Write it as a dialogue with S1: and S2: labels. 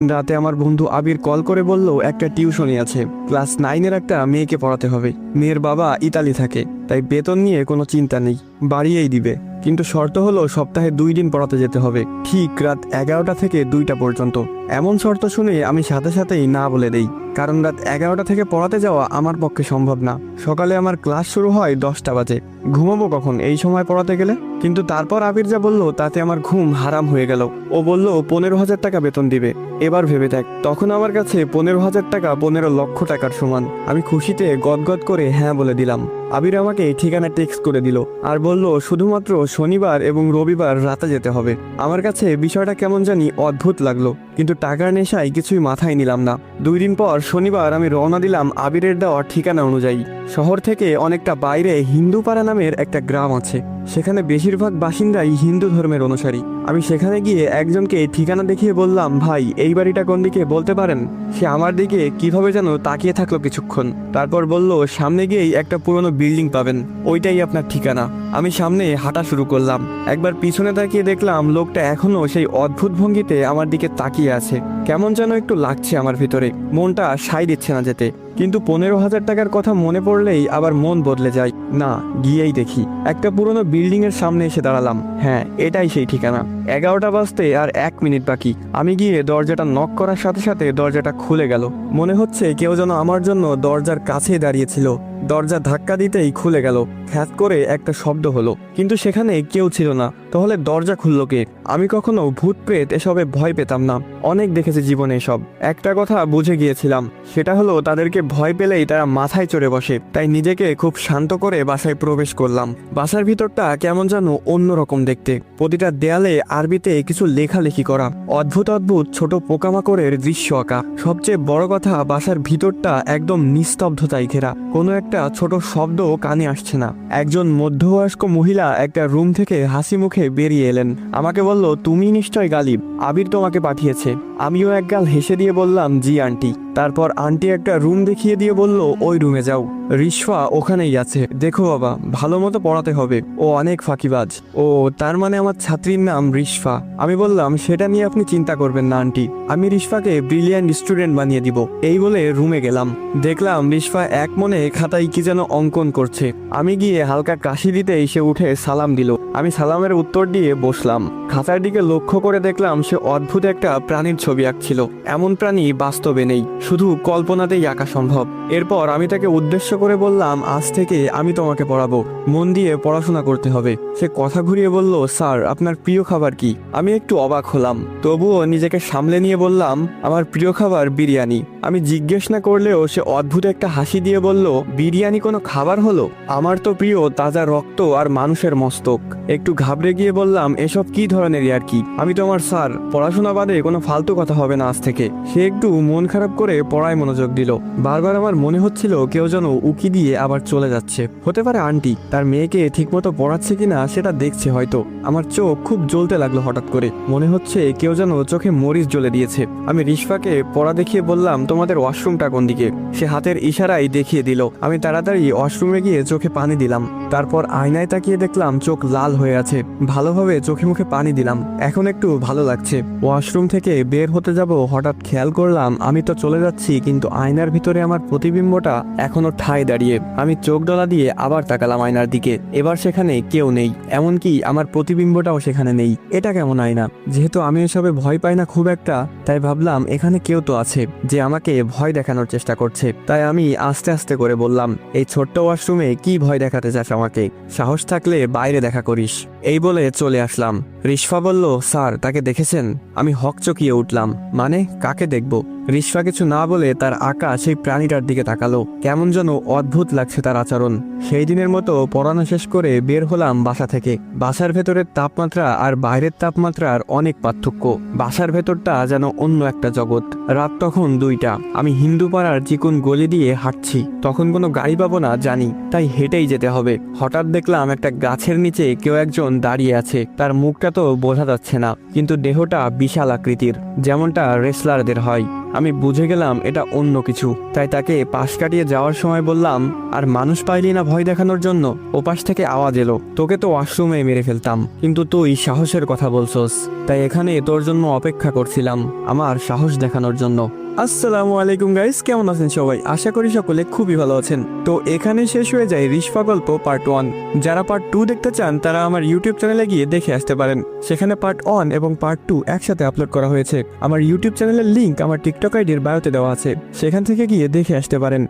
S1: রাতে আমার বন্ধু আবির কল করে বলল একটা টিউশনি আছে, ক্লাস 9-এর একটা মেয়েকে পড়াতে হবে। মেয়ের বাবা ইতালি থাকে, তাই বেতন নিয়ে কোনো চিন্তা নেই, বাড়িয়েই দিবে। কিন্তু শর্ত হলো সপ্তাহে 2 দিন পড়াতে যেতে হবে, ঠিক রাত 11টা থেকে 2টা পর্যন্ত। এমন শর্ত শুনে আমি সাথে সাথেই না বলে দেই, কারণ রাত 11টা থেকে পড়াতে যাওয়া আমার পক্ষে সম্ভব না। সকালে আমার ক্লাস শুরু হয় 10টা বাজে, ঘুমাবো কখন এই সময় পড়াতে গেলে? কিন্তু তারপর আবির যা বলল তাতে আমার ঘুম হারাম হয়ে গেল। ও বলল 15,000 টাকা বেতন দিবে। এবার ভেবে দেখ, তখন আমার কাছে 15,000 টাকা 15 লক্ষ টাকার সমান। আমি খুশিতে গদগদ করে হ্যাঁ বলে দিলাম। আবির আমাকে ঠিকানা টেক্সট করে দিল আর বলল শুধুমাত্র শনিবার এবং রবিবার রাতে যেতে হবে। আমার কাছে বিষয়টা কেমন জানি অদ্ভুত লাগলো, কিন্তু টাকার নেশায় কিছুই মাথায় নিলাম না। 2 দিন পর শনিবার আমি রওনা দিলাম আবিরের দেওয়া ঠিকানা অনুযায়ী। শহর থেকে অনেকটা বাইরে হিন্দুপাড়া নামের একটা গ্রাম আছে, সেখানে বেশিরভাগ বাসিন্দাই হিন্দু ধর্মের অনুসারী। আমি সেখানে গিয়ে একজনকে ঠিকানা দেখিয়ে বললাম, ভাই এই বাড়িটা কোন দিকে বলতে পারেন? সে আমার দিকে কিভাবে যেন তাকিয়ে থাকলো কিছুক্ষণ, তারপর বলল সামনে গিয়েই একটা পুরনো বিল্ডিং পাবেন, ওইটাই আপনার ঠিকানা। আমি সামনে হাঁটা শুরু করলাম। একবার পিছনে তাকিয়ে দেখলাম লোকটা এখনো সেই অদ্ভুত ভঙ্গিতে আমার দিকে তাকিয়ে আছে। কেমন যেন একটু লাগছে আমার ভিতরে, মনটা সায় দিচ্ছে না যেতে। কিন্তু 15,000 টাকার কথা মনে পড়লেই আবার মন বদলে যায়। না, গিয়েই দেখি। একটা পুরনো বিল্ডিং এর সামনে এসে দাঁড়ালাম। হ্যাঁ, এটাই সেই ঠিকানা। 11টা বাজতে আর 1 মিনিট বাকি। আমি গিয়ে দরজাটা নক করার সাথে সাথে দরজাটা খুলে গেল। মনে হচ্ছে কেউ যেন আমার জন্য দরজার কাছেই দাঁড়িয়েছিল। দরজা ধাক্কা দিতেই খুলে গেল, খ্যাত করে একটা শব্দ হলো, কিন্তু সেখানে কেউ ছিল না। তাহলে দরজা খুললো কে? আমি কখনো ভূত প্রেত এসবে ভয় পেতাম না, অনেক দেখেছি জীবনে এসব। একটা কথা বুঝে গিয়েছিলাম, সেটা হলো তাদেরকে ভয় পেলেই তারা মাথায় চড়ে বসে। তাই নিজেকে খুব শান্ত করে বাসায় প্রবেশ করলাম। বাসার ভিতরটা কেমন যেন অন্যরকম দেখতে। প্রতিটা দেয়ালে আরবিতে কিছু লেখালেখি করা, অদ্ভুত অদ্ভুত ছোট পোকামাকড়ের দৃশ্য আঁকা। সবচেয়ে বড় কথা, বাসার ভিতরটা একদম নিস্তব্ধতায় ঘেরা, কোনো একটা ছোট শব্দও কানে আসছে না। একজন মধ্যবয়স্ক মহিলা একটা রুম থেকে হাসি মুখে বেরিয়ে এলেন। আমাকে বলল, তুমি নিশ্চয় গালিব, আবির তোমাকে পাঠিয়েছে। আমিও একগাল হেসে দিয়ে বললাম, জি আন্টি। তারপর আন্টি একটা রুম দেখিয়ে দিয়ে বলল, ওই রুমে যাও, রিশফা ওখানেই আছে। দেখো বাবা, ভালো মতো পড়াতে হবে, ও অনেক ফাঁকিবাজ। ও, তার মানে আমার ছাত্রীর নাম রিশফা? আমি বললাম, সেটা নিয়ে আপনি চিন্তা করবেন না আন্টি, আমি রিশফাকে ব্রিলিয়ান্ট স্টুডেন্ট বানিয়ে দিব। এই বলে রুমে গেলাম। দেখলাম রিশফা এক মনে খাতায় কি যেন অঙ্কন করছে। আমি গিয়ে হালকা কাশি দিতেই সে উঠে সালাম দিল। আমি সালামের উত্তর দিয়ে বসলাম। খাতার দিকে লক্ষ্য করে দেখলাম সে অদ্ভুত একটা প্রাণীর ছবি আঁকছিল। এমন প্রাণী বাস্তবে নেই, শুধু কল্পনাতেই আঁকা সম্ভব। এরপর আমি তাকে উদ্দেশ্য করে বললাম, আজ থেকে আমি তোমাকে পড়াবো, মন দিয়ে পড়াশোনা করতে হবে। সে কথা ঘুরিয়ে বলল, স্যার আপনার প্রিয় খাবার কি? আমি একটু অবাক হলাম, তবুও নিজেকে সামলে নিয়ে বললাম, আমার প্রিয় খাবার বিরিয়ানি। আমি জিজ্ঞেস না করলেও সে অদ্ভুত একটা হাসি দিয়ে বলল, বিরিয়ানি কোনো খাবার হলো? আমার তো প্রিয় তাজা রক্ত আর মানুষের মস্তক। একটু ঘাবড়ে গিয়ে বললাম, এসব কি ধরনের আর কি? আমি তো আমার স্যার, পড়াশোনা বাদে কোনো ফালতু কথা হবে না আজ থেকে। সে একটু মন খারাপ করে পড়ায় মনোযোগ দিল। বারবার আমার মনে হচ্ছিল কেউ যেন উকি দিয়ে আবার চলে যাচ্ছে। হতে পারে আন্টি তার মেয়েকে ঠিকমতো পড়াচ্ছে কিনা সেটা দেখছে হয়তো। আমার চোখ খুব জ্বলতে লাগলো হঠাৎ করে, মনে হচ্ছে কেউ যেন চোখে মরিচ জ্বলে দিয়েছে। আমি রিশফাকে পড়া দেখিয়ে বললাম, তোমাদের ওয়াশরুমটা কোন দিকে? সে হাতের ইশারায় দেখিয়ে দিল। আমি তাড়াতাড়ি ওয়াশরুমে গিয়ে চোখে পানি দিলাম। তারপর আয়নায় তাকিয়ে দেখলাম চোখ লাল হয়ে আছে। ভালোভাবে চোখে মুখে পানি দিলাম, এখন একটু ভালো লাগছে। ওয়াশরুম থেকে বের হতে যাব, হঠাৎ খেয়াল করলাম আমি তো চলে যাচ্ছি, কিন্তু আয়নার ভিতরে আমার প্রতিবিম্বটা এখনো ঠায় দাঁড়িয়ে। আমি চোখ ডলা দিয়ে আবার তাকালাম আয়নার দিকে। এবার সেখানে কেউ নেই, এমনকি আমার প্রতিবিম্বটাও সেখানে নেই। এটা কেমন আয়না? যেহেতু আমি এসবে ভয় পাই না খুব একটা, তাই ভাবলাম এখানে কেউ তো আছে যে আমাকে ভয় দেখানোর চেষ্টা করছে। তাই আমি আস্তে আস্তে করে বললাম, এই ছোট্ট ওয়াশরুমে কি ভয় দেখাতে চাস আমাকে? সাহস থাকলে বাইরে দেখা করিস। এই বলে চলে আসলাম। রিশফা বলল, স্যার তাকে দেখেছেন? আমি হকচকিয়ে উঠলাম, মানে কাকে দেখব? রিশফা কিছু না বলে তার আঁকা সেই প্রাণীটার দিকে তাকালো। কেমন যেন অদ্ভুত লাগছে তার আচরণ। সেই দিনের মতো পড়ানো শেষ করে বের হলাম বাসা থেকে। বাসার ভেতরের তাপমাত্রা আর বাইরের তাপমাত্রার অনেক পার্থক্য। বাসার ভেতরটা যেন অন্য একটা জগৎ। রাত তখন 2টা। আমি হিন্দু পাড়ার চিকুন গলি দিয়ে হাঁটছি। তখন কোনো গাড়ি পাবো না জানি, তাই হেঁটেই যেতে হবে। হঠাৎ দেখলাম একটা গাছের নিচে কেউ একজন দাঁড়িয়ে আছে। তার মুখটা তো বোঝা যাচ্ছে না, কিন্তু দেহটা বিশাল আকৃতির, যেমনটা রেসলারদের হয়। আমি বুঝে গেলাম এটা অন্য কিছু, তাই তাকে পাশ কাটিয়ে যাওয়ার সময় বললাম, আর মানুষ পাইলি না ভয় দেখানোর জন্য? ওপাশ থেকে আওয়াজ এলো, তোকে তো ওয়াশরুমে মেরে ফেলতাম, কিন্তু তুই সাহসের কথা বলছস, তাই এখানে তোর জন্য অপেক্ষা করছিলাম, আমার সাহস দেখানোর জন্য। আসসালামু আলাইকুম গাইস, কেমন আছেন সবাই? আশা করি সকলে খুবই ভালো আছেন। তো এখানে শেষ হয়ে যায় রিশফা গল্প পার্ট 1। যারা পার্ট 2 দেখতে চান তারা আমার ইউটিউব চ্যানেলে গিয়ে দেখে আসতে পারেন। সেখানে পার্ট 1 এবং পার্ট 2 একসাথে আপলোড করা হয়েছে। আমার ইউটিউব চ্যানেলের লিংক আমার টিকটক আইডির বায়োতে দেওয়া আছে, সেখান থেকে গিয়ে দেখে আসতে পারেন।